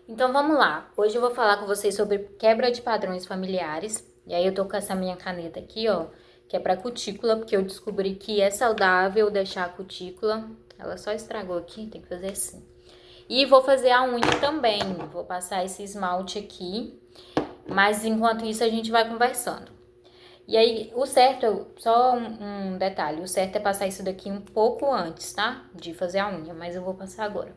Então vamos lá. Hoje eu vou falar com vocês sobre quebra de padrões familiares. E aí eu tô com essa minha caneta aqui, ó, que é pra cutícula, porque eu descobri que é saudável deixar a cutícula. Ela só estragou aqui, tem que fazer assim. E vou fazer a unha também. Vou passar esse esmalte aqui. Mas enquanto isso a gente vai conversando. E aí, o certo, só um detalhe, o certo é passar isso daqui um pouco antes, tá? De fazer a unha, mas eu vou passar agora.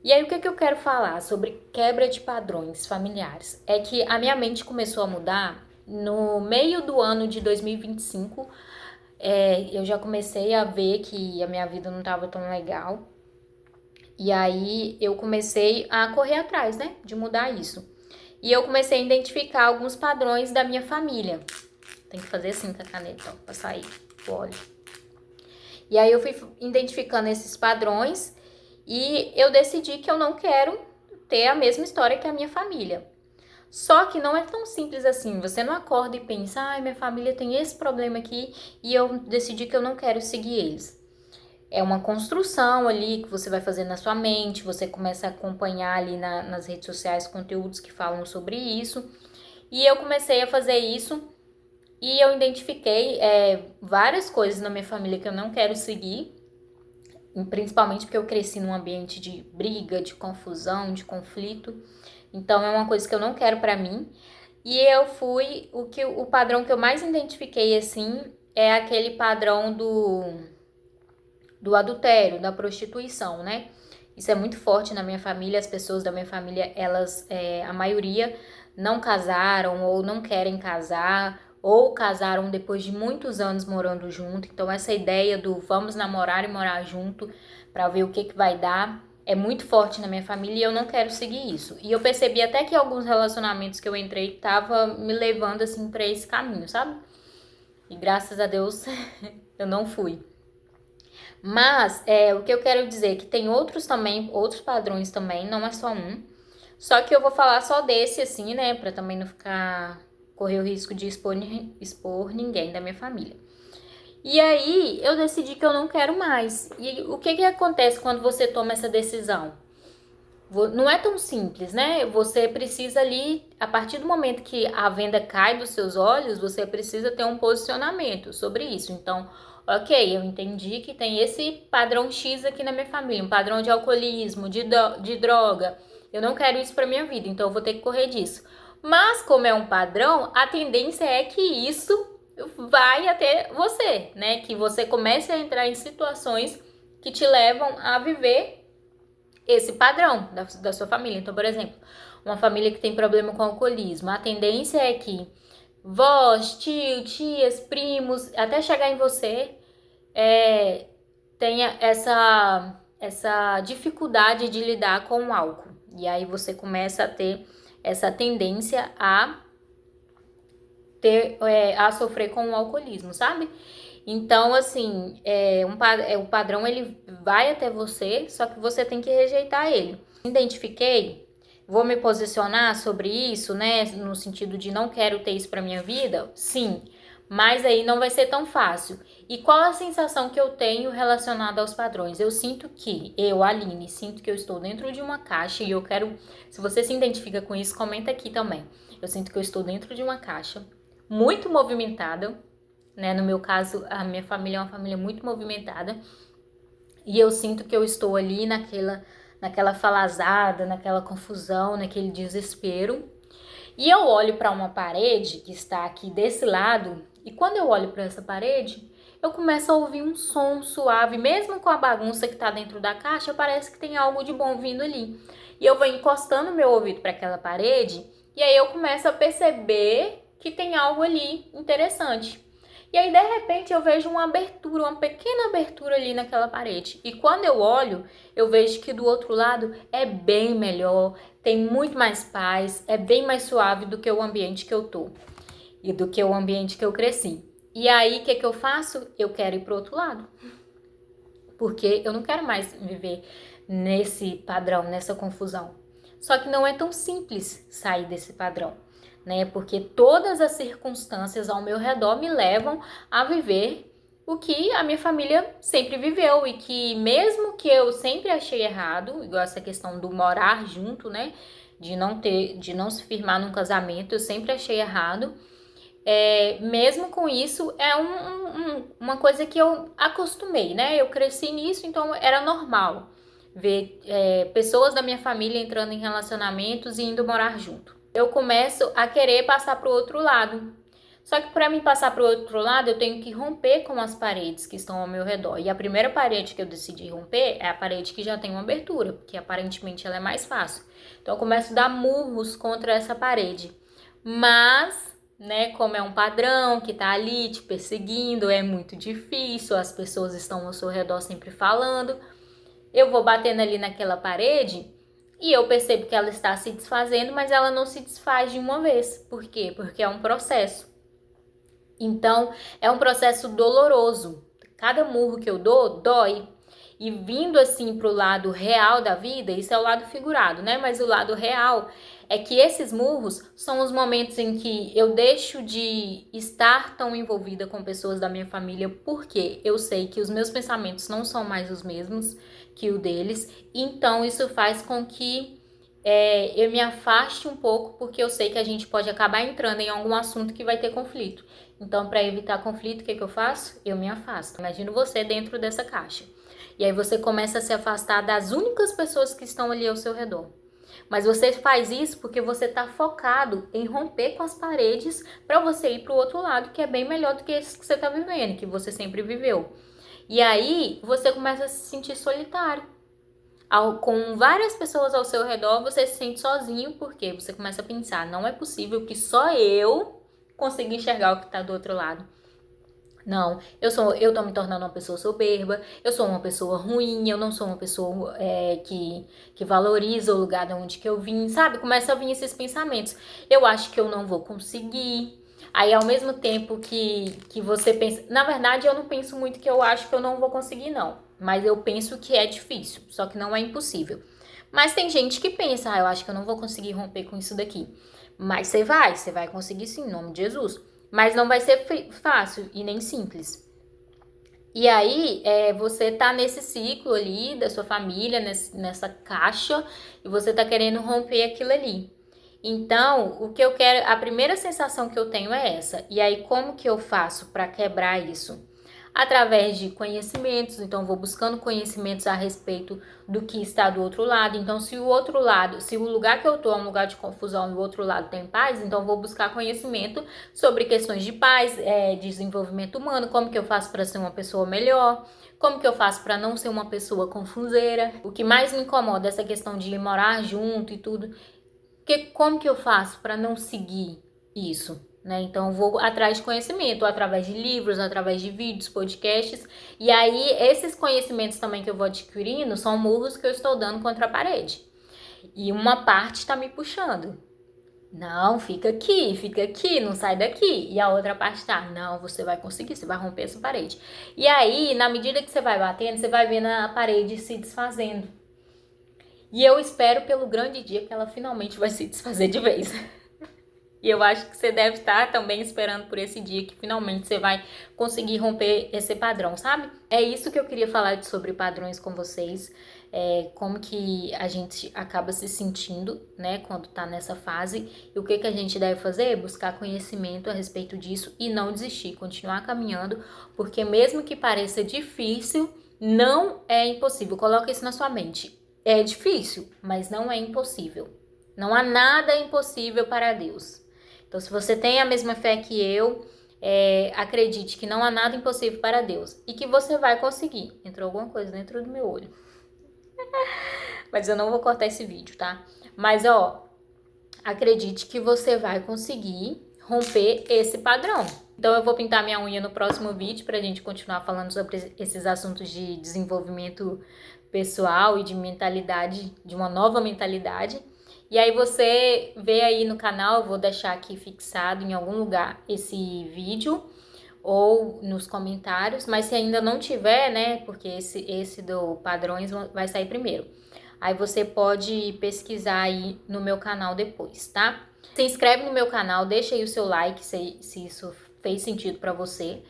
E aí, o que eu quero falar sobre quebra de padrões familiares? É que a minha mente começou a mudar no meio do ano de 2025. Eu já comecei a ver que a minha vida não estava tão legal. E aí, eu comecei a correr atrás, né, de mudar isso. E eu comecei a identificar alguns padrões da minha família. Tem que fazer assim com a caneta, ó, pra sair o óleo. E aí, eu fui identificando esses padrões. E eu decidi que eu não quero ter a mesma história que a minha família. Só que não é tão simples assim. Você não acorda e pensa, ai, minha família tem esse problema aqui e eu decidi que eu não quero seguir eles. É uma construção ali que você vai fazer na sua mente, você começa a acompanhar ali nas redes sociais conteúdos que falam sobre isso. E eu comecei a fazer isso e eu identifiquei várias coisas na minha família que eu não quero seguir. Principalmente porque eu cresci num ambiente de briga, de confusão, de conflito. Então é uma coisa que eu não quero pra mim. E eu fui o padrão que eu mais identifiquei assim é aquele padrão do adultério, da prostituição, né? Isso é muito forte na minha família. As pessoas da minha família, elas, a maioria não casaram ou não querem casar, ou casaram depois de muitos anos morando junto. Então essa ideia do vamos namorar e morar junto para ver o que vai dar é muito forte na minha família e eu não quero seguir isso. E eu percebi até que alguns relacionamentos que eu entrei tava me levando assim para esse caminho, sabe? E graças a Deus eu não fui. Mas o que eu quero dizer é que tem outros também, outros padrões também, não é só um. Só que eu vou falar só desse, assim, né? Pra também não ficar, correr o risco de expor ninguém da minha família. E aí, eu decidi que eu não quero mais. E o que acontece quando você toma essa decisão? Não é tão simples, né? Você precisa ali, a partir do momento que a venda cai dos seus olhos, você precisa ter um posicionamento sobre isso. Então, ok, eu entendi que tem esse padrão X aqui na minha família, um padrão de alcoolismo, de droga. Eu não quero isso pra minha vida, então eu vou ter que correr disso. Mas, como é um padrão, a tendência é que isso vai até você, né? Que você comece a entrar em situações que te levam a viver esse padrão da sua família. Então, por exemplo, uma família que tem problema com alcoolismo, a tendência é que vós, tio, tias, primos, até chegar em você, tenha essa dificuldade de lidar com o álcool. E aí você começa a ter essa tendência a sofrer com o alcoolismo, sabe? Então, assim, o padrão ele vai até você, só que você tem que rejeitar ele. Identifiquei, vou me posicionar sobre isso, né? No sentido de não quero ter isso pra minha vida? Sim, mas aí não vai ser tão fácil. E qual a sensação que eu tenho relacionada aos padrões? Eu sinto que, Aline, sinto que eu estou dentro de uma caixa e eu quero, se você se identifica com isso, comenta aqui também. Eu sinto que eu estou dentro de uma caixa muito movimentada, né? No meu caso, a minha família é uma família muito movimentada. E eu sinto que eu estou ali naquela falazada, naquela confusão, naquele desespero. E eu olho para uma parede que está aqui desse lado, e quando eu olho para essa parede, eu começo a ouvir um som suave, mesmo com a bagunça que está dentro da caixa, parece que tem algo de bom vindo ali. E eu vou encostando meu ouvido para aquela parede, e aí eu começo a perceber que tem algo ali interessante. E aí, de repente, eu vejo uma abertura, uma pequena abertura ali naquela parede. E quando eu olho, eu vejo que do outro lado é bem melhor, tem muito mais paz, é bem mais suave do que o ambiente que eu tô e do que o ambiente que eu cresci. E aí, o que eu faço? Eu quero ir pro outro lado. Porque eu não quero mais viver nesse padrão, nessa confusão. Só que não é tão simples sair desse padrão, né? Porque todas as circunstâncias ao meu redor me levam a viver o que a minha família sempre viveu e que mesmo que eu sempre achei errado, igual essa questão do morar junto, né, de não se firmar num casamento, eu sempre achei errado. Mesmo com isso, uma coisa que eu acostumei, né? Eu cresci nisso, então era normal ver pessoas da minha família entrando em relacionamentos e indo morar junto. Eu começo a querer passar para o outro lado. Só que para mim passar para o outro lado, eu tenho que romper com as paredes que estão ao meu redor. E a primeira parede que eu decidi romper é a parede que já tem uma abertura, porque aparentemente ela é mais fácil. Então eu começo a dar murros contra essa parede. Mas, né, como é um padrão que tá ali te perseguindo, é muito difícil, as pessoas estão ao seu redor sempre falando. Eu vou batendo ali naquela parede e eu percebo que ela está se desfazendo, mas ela não se desfaz de uma vez. Por quê? Porque é um processo. Então, é um processo doloroso. Cada murro que eu dou, dói. E vindo assim pro lado real da vida, isso é o lado figurado, né? Mas o lado real é que esses murros são os momentos em que eu deixo de estar tão envolvida com pessoas da minha família, porque eu sei que os meus pensamentos não são mais os mesmos que o deles. Então, isso faz com que eu me afaste um pouco, porque eu sei que a gente pode acabar entrando em algum assunto que vai ter conflito. Então, para evitar conflito, o que eu faço? Eu me afasto. Imagino você dentro dessa caixa. E aí você começa a se afastar das únicas pessoas que estão ali ao seu redor. Mas você faz isso porque você está focado em romper com as paredes para você ir para o outro lado, que é bem melhor do que esse que você está vivendo, que você sempre viveu. E aí você começa a se sentir solitário. Com várias pessoas ao seu redor, você se sente sozinho, porque você começa a pensar, não é possível que só eu consiga enxergar o que está do outro lado. Não, eu tô me tornando uma pessoa soberba, eu sou uma pessoa ruim, eu não sou uma pessoa que valoriza o lugar de onde que eu vim, sabe? Começa a vir esses pensamentos. Eu acho que eu não vou conseguir. Aí, ao mesmo tempo que você pensa... Na verdade, eu não penso muito que eu acho que eu não vou conseguir, não. Mas eu penso que é difícil, só que não é impossível. Mas tem gente que pensa, eu acho que eu não vou conseguir romper com isso daqui. Mas você vai conseguir sim, em nome de Jesus. Mas não vai ser fácil e nem simples. E aí, você tá nesse ciclo ali da sua família, nessa caixa, e você tá querendo romper aquilo ali. Então, o que eu quero, a primeira sensação que eu tenho é essa. E aí, como que eu faço para quebrar isso? Através de conhecimentos, então vou buscando conhecimentos a respeito do que está do outro lado. Então, se o lugar que eu tô é um lugar de confusão e o outro lado tem paz, então vou buscar conhecimento sobre questões de paz, desenvolvimento humano, como que eu faço para ser uma pessoa melhor, como que eu faço para não ser uma pessoa confuseira. O que mais me incomoda é essa questão de morar junto e tudo. Como que eu faço para não seguir isso? Né? Então, eu vou atrás de conhecimento, através de livros, através de vídeos, podcasts. E aí, esses conhecimentos também que eu vou adquirindo são murros que eu estou dando contra a parede. E uma parte está me puxando. Não, fica aqui, não sai daqui. E a outra parte tá, não, você vai conseguir, você vai romper essa parede. E aí, na medida que você vai batendo, você vai vendo a parede se desfazendo. E eu espero pelo grande dia que ela finalmente vai se desfazer de vez. E eu acho que você deve estar também esperando por esse dia que finalmente você vai conseguir romper esse padrão, sabe? É isso que eu queria falar sobre padrões com vocês. Como que a gente acaba se sentindo, né, quando tá nessa fase. E o que a gente deve fazer? Buscar conhecimento a respeito disso e não desistir, continuar caminhando, porque mesmo que pareça difícil, não é impossível. Coloca isso na sua mente. É difícil, mas não é impossível. Não há nada impossível para Deus. Então, se você tem a mesma fé que eu, acredite que não há nada impossível para Deus. E que você vai conseguir. Entrou alguma coisa dentro do meu olho. Mas eu não vou cortar esse vídeo, tá? Mas, acredite que você vai conseguir romper esse padrão. Então, eu vou pintar minha unha no próximo vídeo pra gente continuar falando sobre esses assuntos de desenvolvimento pessoal e de mentalidade, de uma nova mentalidade. E aí você vê aí no canal, eu vou deixar aqui fixado em algum lugar esse vídeo ou nos comentários, mas se ainda não tiver, né, porque esse do padrões vai sair primeiro. Aí você pode pesquisar aí no meu canal depois, tá? Se inscreve no meu canal, deixa aí o seu like se isso fez sentido pra você.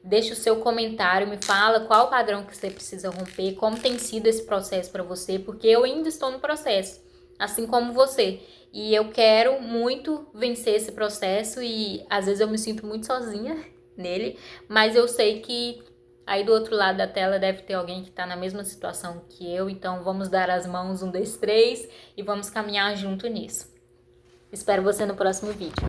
Deixa o seu comentário, me fala qual padrão que você precisa romper, como tem sido esse processo para você, porque eu ainda estou no processo, assim como você. E eu quero muito vencer esse processo e às vezes eu me sinto muito sozinha nele, mas eu sei que aí do outro lado da tela deve ter alguém que está na mesma situação que eu, então vamos dar as mãos, 1, 2, 3, e vamos caminhar junto nisso. Espero você no próximo vídeo.